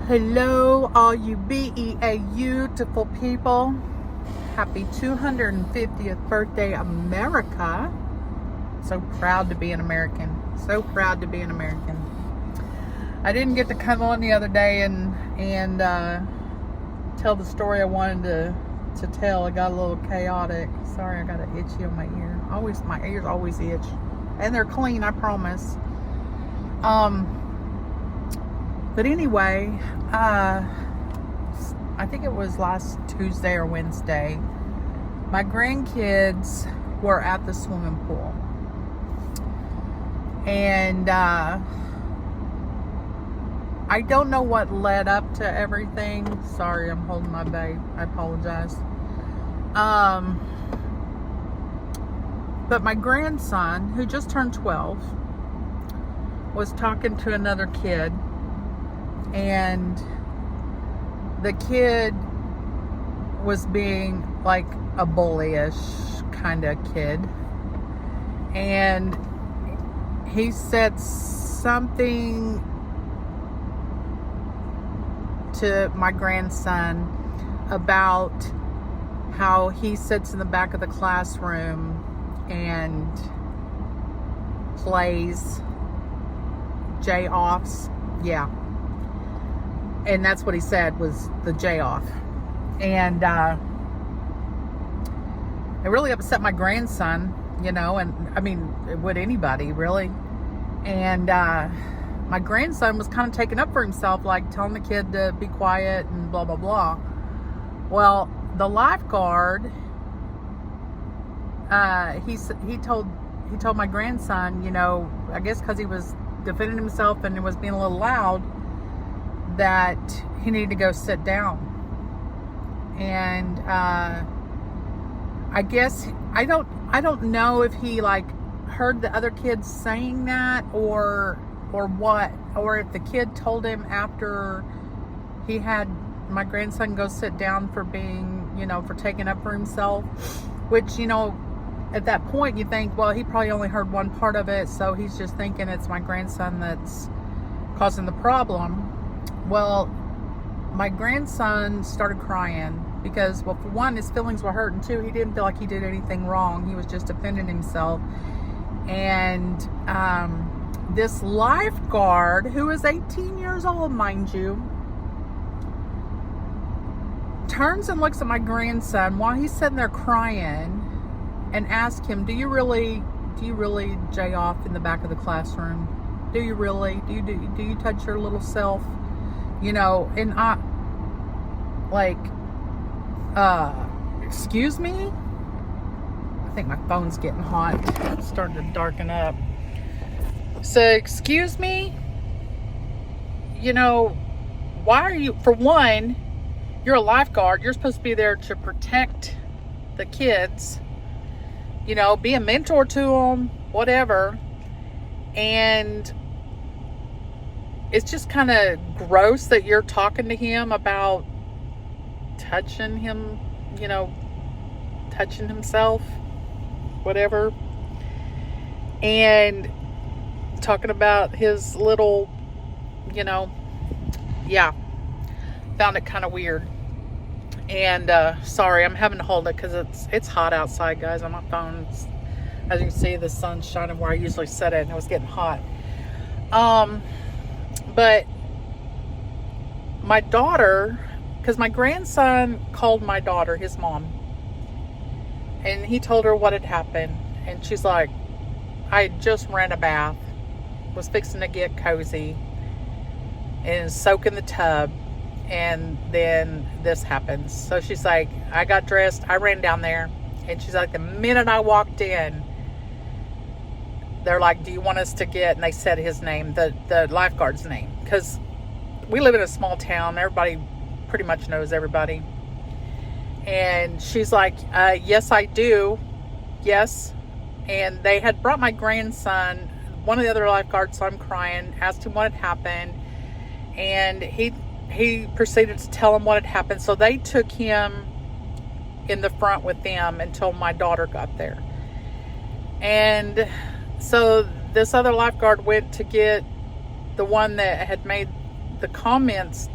Hello, all you beautiful people. Happy 250th birthday, America. So proud to be an American. So proud to be an American. I didn't get to come on the other day and tell the story I wanted to tell. It got a little chaotic. Sorry, I got an itchy on my ear. My ears always itch. And they're clean, I promise. But anyway, I think it was last Tuesday or Wednesday, my grandkids were at the swimming pool. And I don't know what led up to everything. Sorry, I'm holding my babe. I apologize. But my grandson, who just turned 12, was talking to another kid. And the kid was being like a bullyish kind of kid. And he said something to my grandson about how he sits in the back of the classroom and plays J-offs. Yeah. And that's what he said was the J-off. And it really upset my grandson, and I mean, would anybody really? And my grandson was kind of taking up for himself, like telling the kid to be quiet and blah, blah, blah. Well, the lifeguard, he told my grandson, I guess because he was defending himself and it was being a little loud, that he needed to go sit down. And I guess I don't know if he heard the other kids saying that or what, or if the kid told him after he had my grandson go sit down for being, for taking up for himself, which, at that point you think, well, he probably only heard one part of it, so he's just thinking it's my grandson that's causing the problem. Well, my grandson started crying because, well, for one, his feelings were hurt, and two, he didn't feel like he did anything wrong. He was just defending himself. And this lifeguard, who is 18 years old, mind you, turns and looks at my grandson while he's sitting there crying and asks him, do you really J off in the back of the classroom? Do you really? Do you touch your little self? And I, excuse me? I think my phone's getting hot. It's starting to darken up. So, excuse me? Why are you, for one, you're a lifeguard. You're supposed to be there to protect the kids, be a mentor to them, whatever. And it's just kind of gross that you're talking to him about touching him, touching himself, whatever. And talking about his little, yeah, found it kind of weird. And sorry, I'm having to hold it because it's hot outside, guys, on my phone. As you can see, the sun's shining where I usually set it, and it was getting hot. But my daughter, because my grandson called my daughter, his mom, and he told her what had happened. And she's like, I had just ran a bath, was fixing to get cozy, and soak in the tub, and then this happens. So she's like, I got dressed, I ran down there, and she's like, the minute I walked in, they're like, do you want us to get, and they said his name, the lifeguard's name, because we live in a small town. Everybody pretty much knows everybody. And she's like, yes, I do. Yes. And they had brought my grandson, one of the other lifeguards, so I'm crying, asked him what had happened. And he proceeded to tell him what had happened. So they took him in the front with them until my daughter got there. And so this other lifeguard went to get the one that had made the comments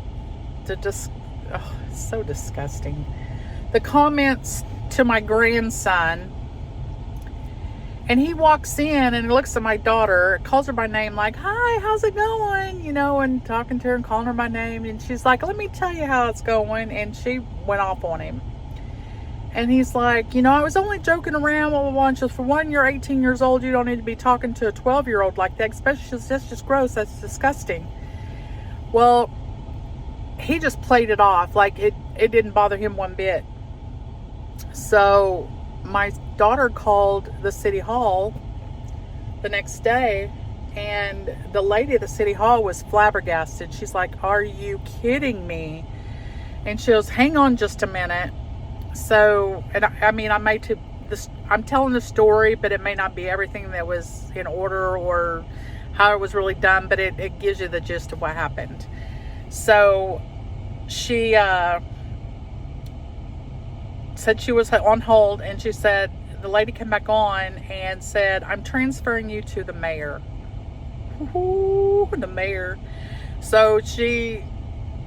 oh, it's so disgusting. The comments to my grandson, and he walks in and looks at my daughter, calls her by name, like, "Hi, how's it going?" You know, and talking to her and calling her by name. And she's like, "Let me tell you how it's going." And she went off on him. And he's like, "You know, I was only joking around, blah, blah, blah. And just, for one, you're 18 years old. You don't need to be talking to a 12-year-old like that, especially, that's just gross. That's disgusting." Well, he just played it off like it didn't bother him one bit. So my daughter called the city hall the next day, and the lady at the city hall was flabbergasted. She's like, "Are you kidding me?" And she goes, "Hang on just a minute." So, and I mean, I'm telling the story, but it may not be everything that was in order or how it was really done, but it gives you the gist of what happened. So she said she was on hold, and she said, the lady came back on and said, "I'm transferring you to the mayor." Ooh, the mayor. So she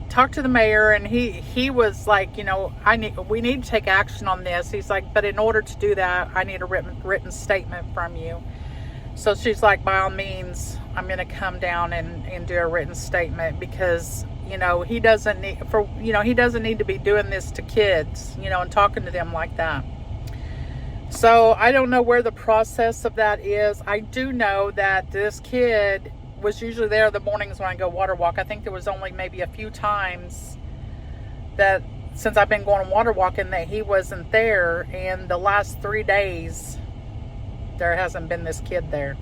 talked to the mayor, and he was like, "You know, we need to take action on this." He's like, "But in order to do that, I need a written statement from you." So she's like, "By all means, I'm going to come down and do a written statement, because, you know, he doesn't need to be doing this to kids, you know, and talking to them like that." So I don't know where the process of that is. I do know that this kid was usually there the mornings when I go water walk. I think there was only maybe a few times that since I've been going water walking that he wasn't there, and the last 3 days there hasn't been this kid there.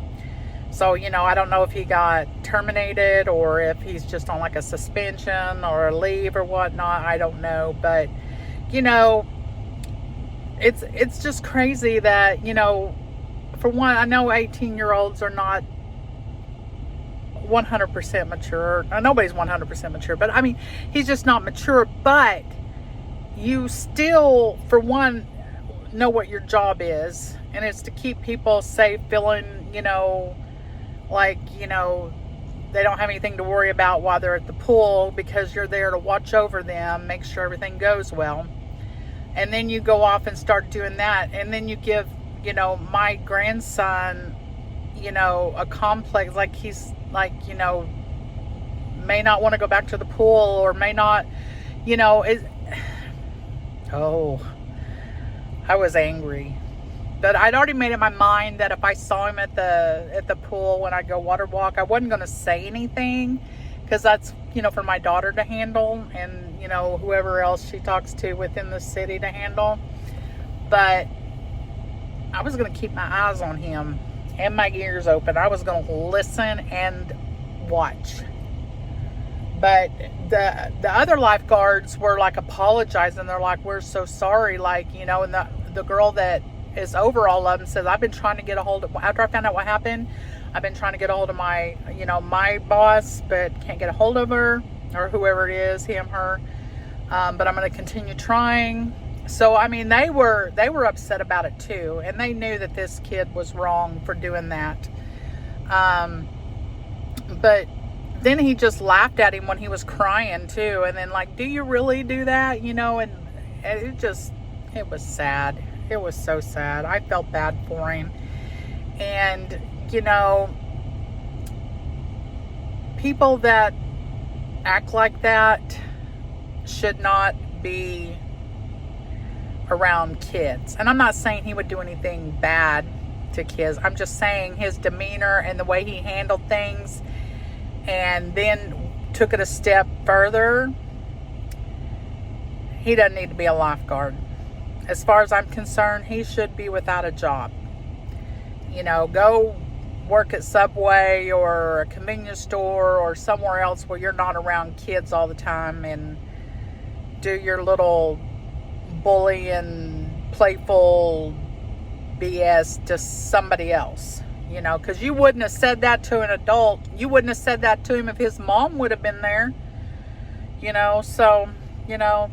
So, you know, I don't know if he got terminated or if he's just on like a suspension or a leave or whatnot. I don't know. But, you know, it's just crazy that, you know, for one, I know 18-year-olds are not 100% mature. Nobody's 100% mature, but I mean, he's just not mature. But you still, for one, know what your job is, and it's to keep people safe, feeling, you know, like, you know, they don't have anything to worry about while they're at the pool, because you're there to watch over them, make sure everything goes well. And then you go off and start doing that, and then you give, you know, my grandson, you know, a complex, like he's like, you know, may not want to go back to the pool, or may not, you know, I was angry. But I'd already made up my mind that if I saw him at the pool when I go water walk, I wasn't going to say anything, because that's, you know, for my daughter to handle, and, you know, whoever else she talks to within the city to handle. But I was going to keep my eyes on him and my ears open. I was going to listen and watch. But the other lifeguards were like apologizing. They're like, "We're so sorry," like, you know. And the girl that is over all of them says, "I've been trying to get a hold of," after I found out what happened, "I've been trying to get a hold of my, you know, my boss, but can't get a hold of her," or whoever it is, him, her. But I'm going to continue trying. So, I mean, they were upset about it too, and they knew that this kid was wrong for doing that. But then he just laughed at him when he was crying too, and then like, "Do you really do that?" You know, and it was sad. It was so sad. I felt bad for him. And, you know, people that act like that should not be around kids. And I'm not saying he would do anything bad to kids. I'm just saying his demeanor and the way he handled things, and then took it a step further. He doesn't need to be a lifeguard. As far as I'm concerned, he should be without a job. You know, go work at Subway or a convenience store or somewhere else where you're not around kids all the time, and do your little bully and playful BS to somebody else. You know, because you wouldn't have said that to an adult. You wouldn't have said that to him if his mom would have been there. You know, so, you know.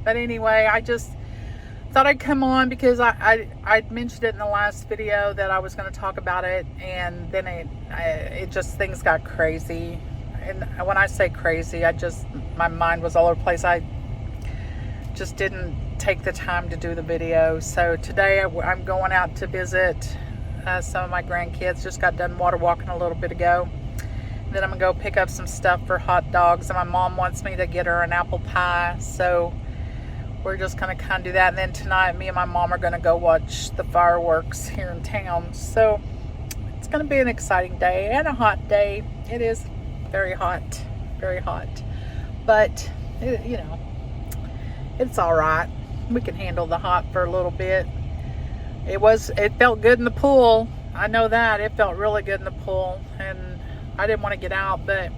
But anyway, I just thought I'd come on because I'd mentioned it in the last video that I was going to talk about it, and then it just, things got crazy. And when I say crazy, my mind was all over the place. I just didn't take the time to do the video. So today I'm going out to visit some of my grandkids. Just got done water walking a little bit ago. And then I'm gonna go pick up some stuff for hot dogs, and my mom wants me to get her an apple pie, so we're just gonna kind of do that. And then tonight me and my mom are gonna go watch the fireworks here in town. So it's gonna be an exciting day and a hot day. It is very hot, but you know, it's all right. We can handle the hot for a little bit. It felt good in the pool. I know that it felt really good in the pool, and I didn't want to get out, but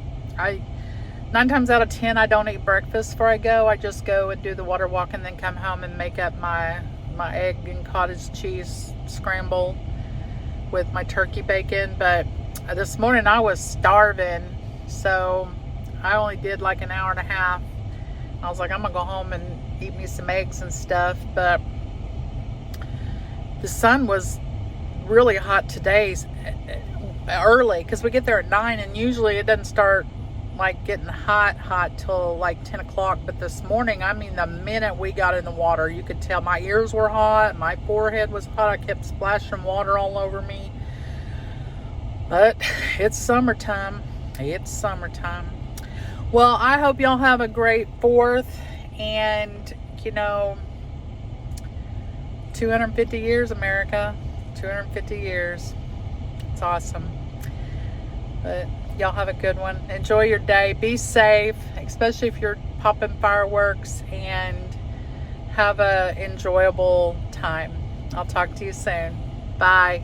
9 times out of 10 I don't eat breakfast before I go. I just go and do the water walk and then come home and make up my egg and cottage cheese scramble with my turkey bacon. But this morning I was starving, so I only did like an hour and a half. I was like, I'm gonna go home and eat me some eggs and stuff. But the sun was really hot today early, because we get there at 9, and usually it doesn't start like getting hot till like 10 o'clock. But this morning, I mean, the minute we got in the water, you could tell my ears were hot, my forehead was hot. I kept splashing water all over me. But it's summertime. Well, I hope y'all have a great 4th, and you know, 250 years, America. 250 years. It's awesome. But y'all have a good one. Enjoy your day. Be safe, especially if you're popping fireworks, and have a enjoyable time. I'll talk to you soon. Bye.